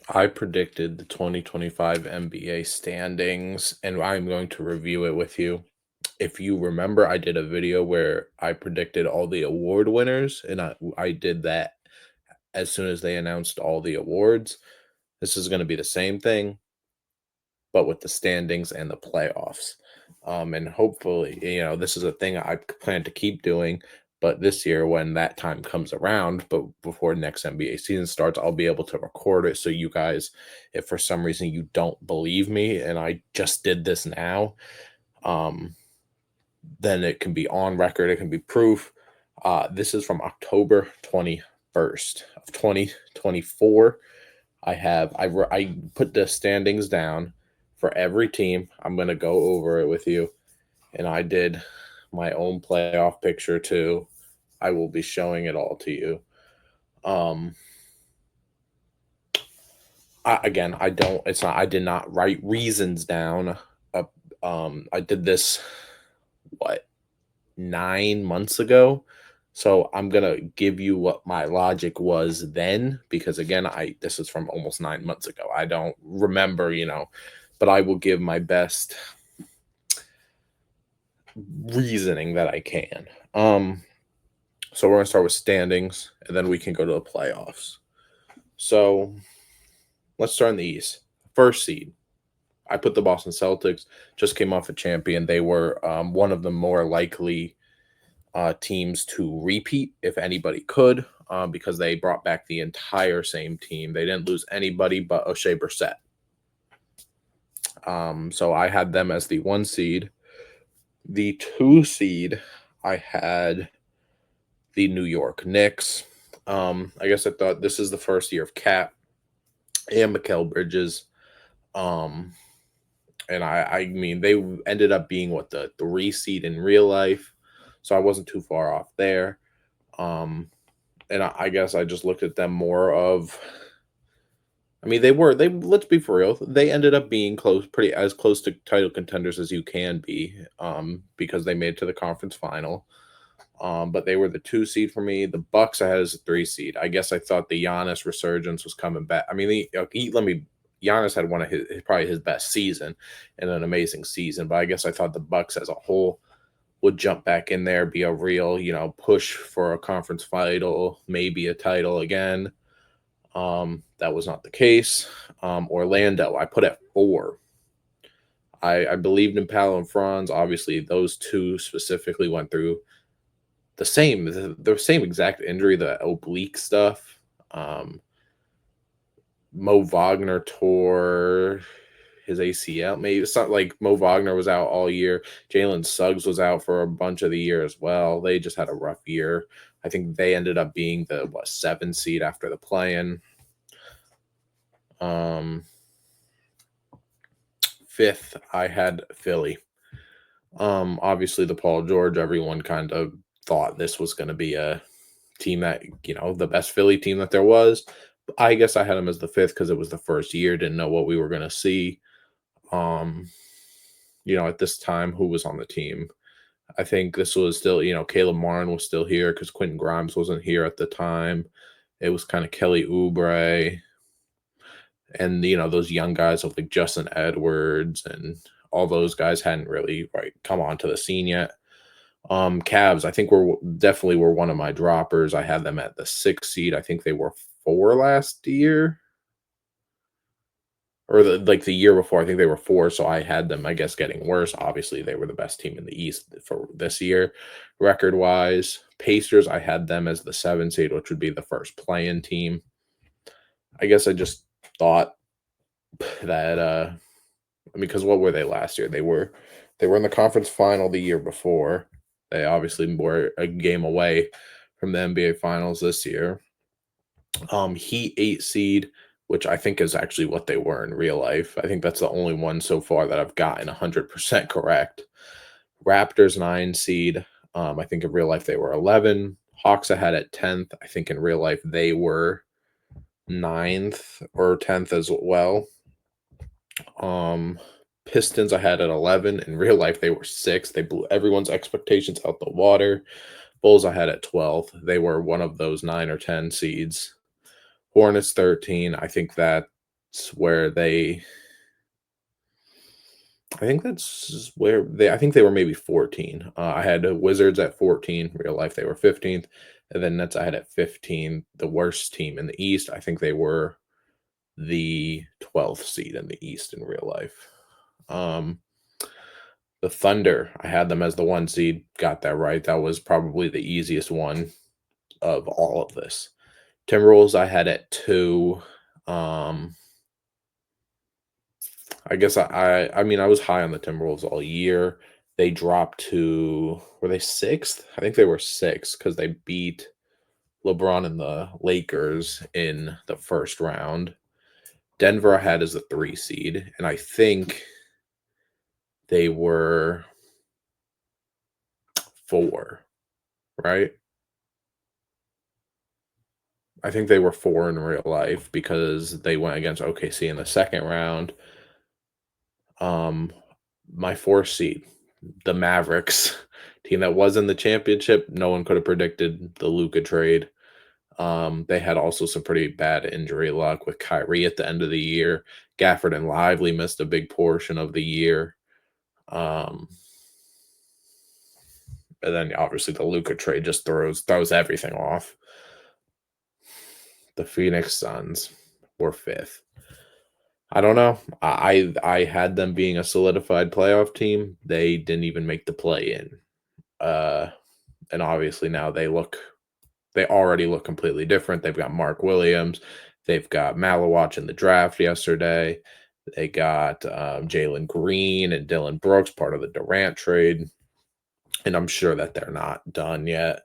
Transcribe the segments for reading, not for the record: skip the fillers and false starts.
I predicted the 2025 NBA standings, and I'm going to review it with you. If you remember, I did a video where I predicted all the award winners, and I did that as soon as they announced all the awards. This is going to be the same thing, but with the standings and the playoffs. And hopefully, this is a thing I plan to keep doing. But this year, when that time comes around, but before next NBA season starts, I'll be able to record it. So, you guys, if for some reason you don't believe me and I just did this now, um, then it can be on record, it can be proof. This is from October 21st of 2024. I put the standings down for every team. I'm gonna go over it with you, and I did my own playoff picture too. I will be showing it all to you. Um, again, I don't. It's not. I did not write reasons down. Uh, I did this what 9 months ago. So I'm gonna give you what my logic was then, because again, I this is from almost 9 months ago. I don't remember, but I will give my best reasoning that I can. So we're gonna start with standings, and then we can go to the playoffs. So let's start in the East. First seed, I put the Boston Celtics. Just came off a champion. They were one of the more likely teams to repeat if anybody could, because they brought back the entire same team. They didn't lose anybody but O'Shea Brissett. So I had them as the 1 seed. The 2 seed, I had the New York Knicks. I guess I thought this is the first year of Cap and Mikal Bridges. Um, and I mean, they ended up being what, the 3 seed in real life. So I wasn't too far off there. Um, and I guess I just looked at them more of. I mean, they. Let's be for real. They ended up being close, pretty as close to title contenders as you can be, because they made it to the conference final. But they were the 2 seed for me. The Bucks I had as a 3 seed. I guess I thought the Giannis resurgence was coming back. I mean, let me. Giannis had one of probably his best season and an amazing season. But I guess I thought the Bucks as a whole would jump back in there, be a real, push for a conference final, maybe a title again. That was not the case. Orlando, I put at 4. I believed in Palo and Franz. Obviously, those two specifically went through the same exact injury, the oblique stuff. Mo Wagner tore his ACL. Maybe it's not like Mo Wagner was out all year. Jalen Suggs was out for a bunch of the year as well. They just had a rough year. I think they ended up being the 7 seed after the play-in. Um, Fifth, I had Philly. Obviously the Paul George. Everyone kind of thought this was going to be a team that the best Philly team that there was. I guess I had him as the fifth because it was the first year. Didn't know what we were going to see. Um, at this time, who was on the team? I think this was still, Caleb Martin was still here because Quentin Grimes wasn't here at the time. It was kind of Kelly Oubre and those young guys like Justin Edwards and all those guys hadn't really come onto the scene yet. Cavs, I think were one of my droppers. I had them at the 6 seed. I think they were 4 last year, or the year before. I think they were 4. So I had them, I guess, getting worse. Obviously, they were the best team in the East for this year, record wise. Pacers, I had them as the 7 seed, which would be the first play-in team. I guess I just thought that because what were they last year? They were in the conference final the year before. They obviously were a game away from the NBA finals this year. Heat 8 seed, which I think is actually what they were in real life. I think that's the only one so far that I've gotten 100% correct. Raptors 9 seed. I think in real life they were 11. Hawks I had at 10th. I think in real life they were 9th or 10th as well. Pistons I had at 11. In real life they were 6th. They blew everyone's expectations out the water. Bulls I had at 12th. They were one of those 9 or 10 seeds. Hornets 13. I think that where they I think that's where I think they were maybe 14. I had the Wizards at 14, real life they were 15th, and then Nets I had at 15, the worst team in the East. I think they were the 12th seed in the East in real life. Um, the Thunder, I had them as the 1 seed, got that right. That was probably the easiest one of all of this. Timberwolves I had at 2. Um, I guess I mean, I was high on the Timberwolves all year. They dropped to were they 6th? I think they were 6th because they beat LeBron and the Lakers in the first round. Denver I had as a 3 seed, and I think they were 4, right? I think they were 4 in real life because they went against OKC in the second round. Um, my 4th seed, the Mavericks, team that was in the championship. No one could have predicted the Luka trade. They had also some pretty bad injury luck with Kyrie at the end of the year. Gafford and Lively missed a big portion of the year. Um, and then obviously the Luka trade just throws everything off. The Phoenix Suns were 5th. I don't know. I had them being a solidified playoff team. They didn't even make the play in. Uh, and obviously now they already look completely different. They've got Mark Williams. They've got Malawach in the draft yesterday. They got Jalen Green and Dylan Brooks, part of the Durant trade. And I'm sure that they're not done yet.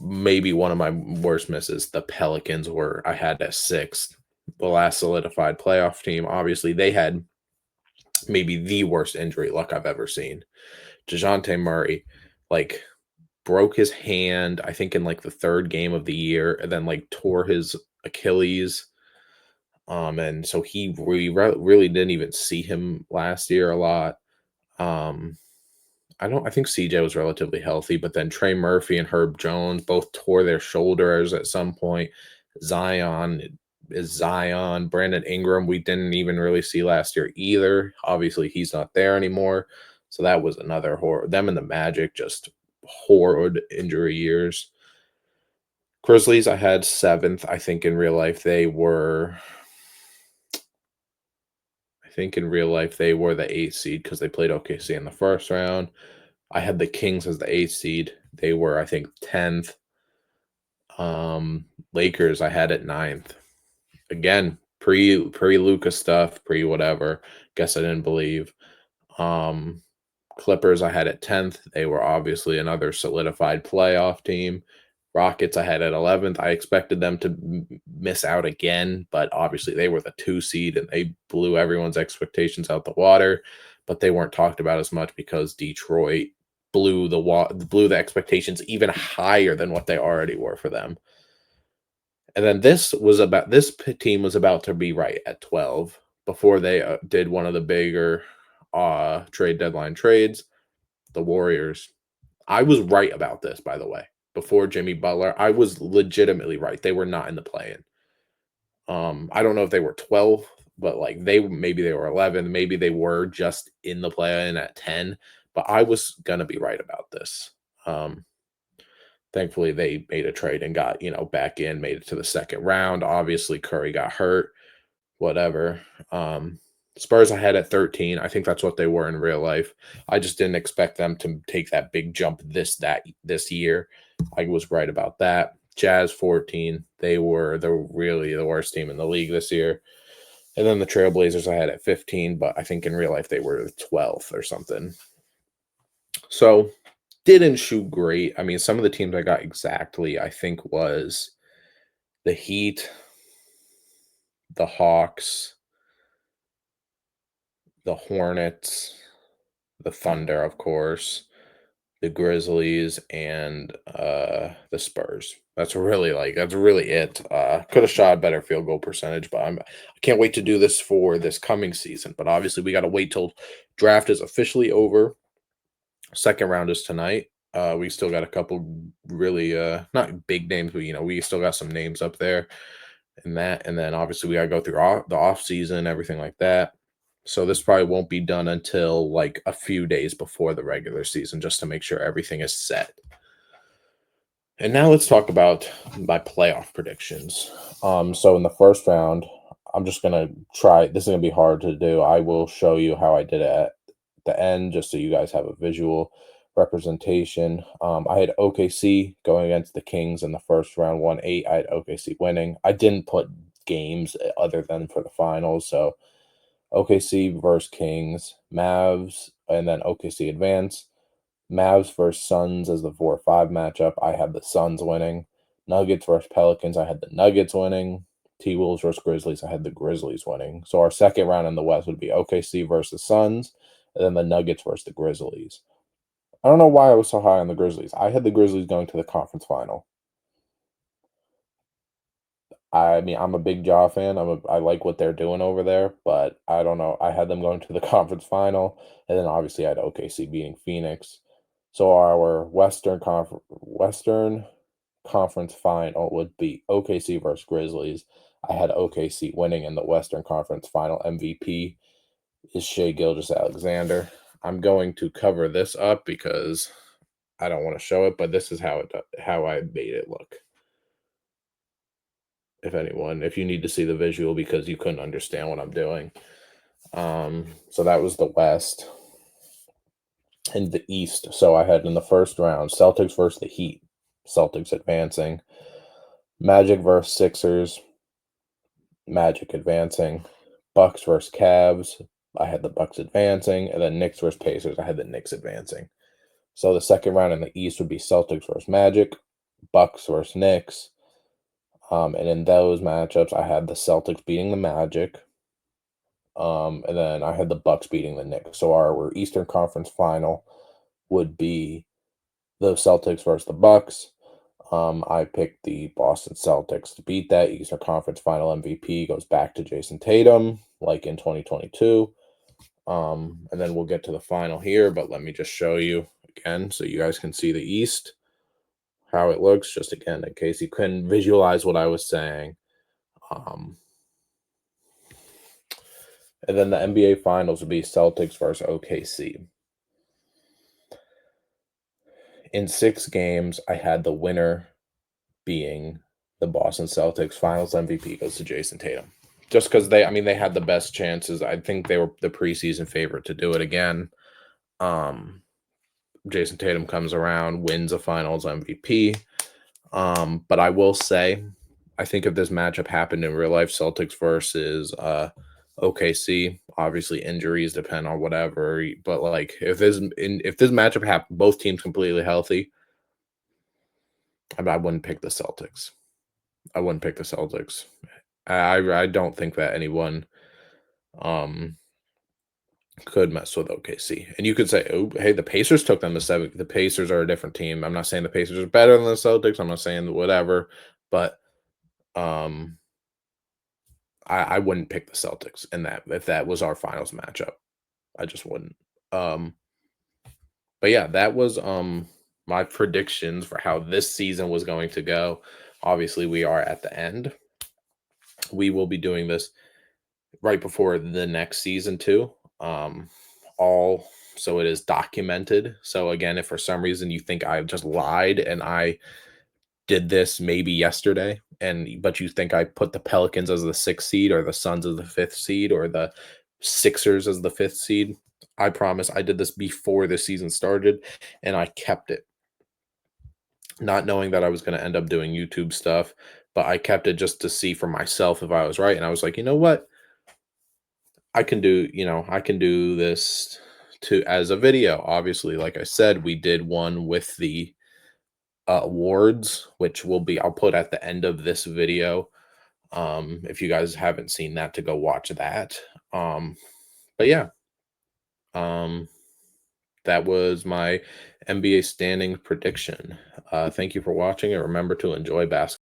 Maybe one of my worst misses, the Pelicans were I had at 6th, the last solidified playoff team. Obviously, they had maybe the worst injury luck I've ever seen. DeJounte Murray, like broke his hand, I think in like the 3rd game of the year, and then like tore his Achilles. And so we really didn't even see him last year a lot. Um, I think CJ was relatively healthy, but then Trey Murphy and Herb Jones both tore their shoulders at some point. Zion is Zion. Brandon Ingram, we didn't even really see last year either. Obviously, he's not there anymore. So that was another horror. Them and the Magic just horrid injury years. Grizzlies, I had 7th. I think in real life they were. I think in real life they were the 8th seed because they played OKC in the first round. I had the Kings as the 8th seed. They were, I think, 10th. Lakers, I had at 9th. Again, pre Luca stuff, pre whatever. Guess I didn't believe. Um, Clippers, I had at 10th. They were obviously another solidified playoff team. Rockets, I had at 11th. I expected them to miss out again, but obviously they were the 2 seed and they blew everyone's expectations out the water. But they weren't talked about as much because Detroit blew the expectations even higher than what they already were for them. And then team was about to be right at 12 before they did one of the bigger trade deadline trades. The Warriors. I was right about this, by the way. Before Jimmy Butler, I was legitimately right. They were not in the play-in. I don't know if they were 12, but like maybe they were 11, maybe they were just in the play-in at 10, but I was gonna be right about this. Um, Thankfully they made a trade and got, back in, made it to the second round. Obviously Curry got hurt, whatever. Um, Spurs I had at 13. I think that's what they were in real life. I just didn't expect them to take that big jump this year. I was right about that. Jazz 14. They were really the worst team in the league this year. And then the Trailblazers I had at 15, but I think in real life they were 12th or something. So didn't shoot great. I mean, some of the teams I got exactly, I think, was the Heat, the Hawks, the Hornets, the Thunder, of course, the Grizzlies, and the Spurs. That's really it. Could have shot a better field goal percentage, but I can't wait to do this for this coming season. But obviously, we got to wait till draft is officially over. Second round is tonight. We still got a couple really not big names, but we still got some names up there. and that, and then obviously we gotta go through the off season, everything like that. So this probably won't be done until like a few days before the regular season, just to make sure everything is set. And now let's talk about my playoff predictions. So in the first round, I'm just gonna try. This is gonna be hard to do. I will show you how I did it at the end, just so you guys have a visual representation. I had OKC going against the Kings in the first round, 1-8. I had OKC winning. I didn't put games other than for the finals, so OKC versus Kings, Mavs, and then OKC advance. Mavs versus Suns as the 4-5 matchup. I had the Suns winning. Nuggets versus Pelicans. I had the Nuggets winning. T Wolves versus Grizzlies. I had the Grizzlies winning. So our second round in the West would be OKC versus Suns, and then the Nuggets versus the Grizzlies. I don't know why I was so high on the Grizzlies. I had the Grizzlies going to the conference final. I mean, I'm a big Jaw fan. I like what they're doing over there, but I don't know. I had them going to the conference final, and then obviously I had OKC beating Phoenix. So our Western Conference final would be OKC versus Grizzlies. I had OKC winning in the Western Conference final. MVP is Shea Gilgeous-Alexander. I'm going to cover this up because I don't want to show it, but this is how I made it look. If you need to see the visual because you couldn't understand what I'm doing. So that was the West. In the East, so I had in the first round Celtics versus the Heat. Celtics advancing. Magic versus Sixers. Magic advancing. Bucks versus Cavs. I had the Bucks advancing, and then Knicks versus Pacers. I had the Knicks advancing. So the second round in the East would be Celtics versus Magic, Bucks versus Knicks. And in those matchups, I had the Celtics beating the Magic. And then I had the Bucks beating the Knicks. So our Eastern Conference final would be the Celtics versus the Bucks. I picked the Boston Celtics to beat that. Eastern Conference Final MVP goes back to Jason Tatum, like in 2022. And then we'll get to the final here, but let me just show you again so you guys can see the East, how it looks, just again, in case you couldn't visualize what I was saying. And then the NBA Finals would be Celtics versus OKC. In 6 games, I had the winner being the Boston Celtics. Finals MVP goes to Jason Tatum. Just because they had the best chances. I think they were the preseason favorite to do it again. Jason Tatum comes around, wins a Finals MVP. But I will say, I think if this matchup happened in real life, Celtics versus OKC, obviously injuries depend on whatever. But like if this matchup happened, both teams completely healthy, I wouldn't pick the Celtics. I wouldn't pick the Celtics. I don't think that anyone could mess with OKC. And you could say, oh, hey, the Pacers took them to 7. The Pacers are a different team. I'm not saying the Pacers are better than the Celtics. I'm not saying whatever, but um I wouldn't pick the Celtics in that if that was our finals matchup. I just wouldn't. Um but yeah, that was my predictions for how this season was going to go. Obviously, we are at the end. We will be doing this right before the next season too. All so it is documented. So again, if for some reason you think I just lied and I did this maybe yesterday, but you think I put the Pelicans as the 6th seed or the Suns as the 5th seed or the Sixers as the 5th seed, I promise I did this before the season started and I kept it. Not knowing that I was going to end up doing YouTube stuff, but I kept it just to see for myself if I was right. And I was like, you know what? I can do this to as a video. Obviously, like I said, we did one with the awards, which I'll put at the end of this video. If you guys haven't seen that, to go watch that. But yeah, um, that was my NBA standing prediction. Thank you for watching, and remember to enjoy basketball.